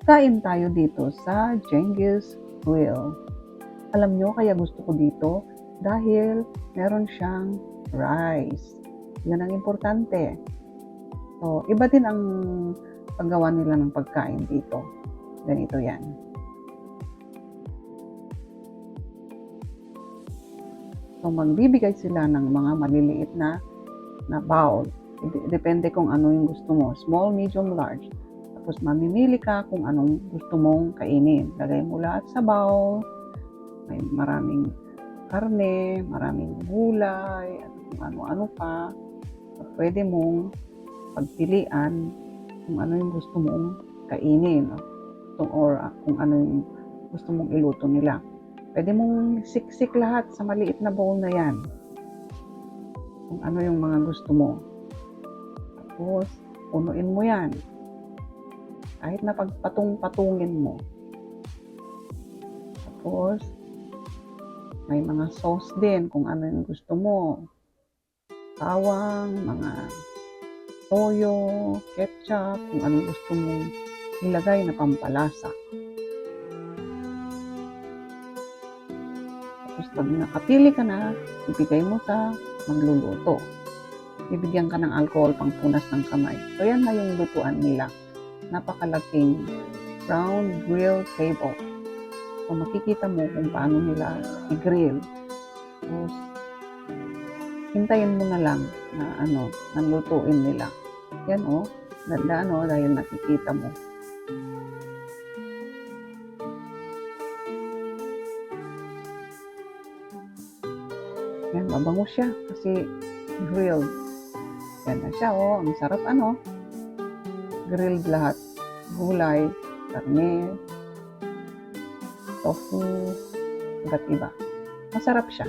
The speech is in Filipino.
Kain tayo dito sa Genghis Grill. Alam nyo kaya gusto ko dito? Dahil meron siyang rice. Yan ang importante. So, iba din ang paggawa nila ng pagkain dito. Ganito yan. So, magbibigay sila ng mga maliliit na bowl. Depende kung ano yung gusto mo. Small, medium, large. Tapos mamimili ka kung anong gusto mong kainin. Lagay mo lahat sa bowl. May maraming karne, maraming gulay, at kung ano-ano pa. So, pwede mong pagpilian kung ano yung gusto mong kainin. Or kung ano yung gusto mong iluto nila. Pwede mong siksik lahat sa maliit na bowl na yan. Kung ano yung mga gusto mo. Tapos, punuin mo yan. Kahit na pagpatong-patungin mo. Tapos, may mga sauce din kung ano yung gusto mo. Bawang, mga toyo, ketchup, kung ano gusto mong ilagay na pampalasa. Tapos pag nakapili ka na, ibigay mo sa magluluto. Bibigyan ka ng alcohol pang punas ng kamay. So yan na yung lutuan nila. Napakalaking round grill table. So makikita mo kung paano nila i-grill. Tapos hintayin mo na lang na nalutuin nila. Yan ganda dahil nakikita mo. Yan, mabango siya kasi grilled. Yan na siya, ang sarap grilled lahat. Gulay, karne, tofu, iba't iba. Masarap siya.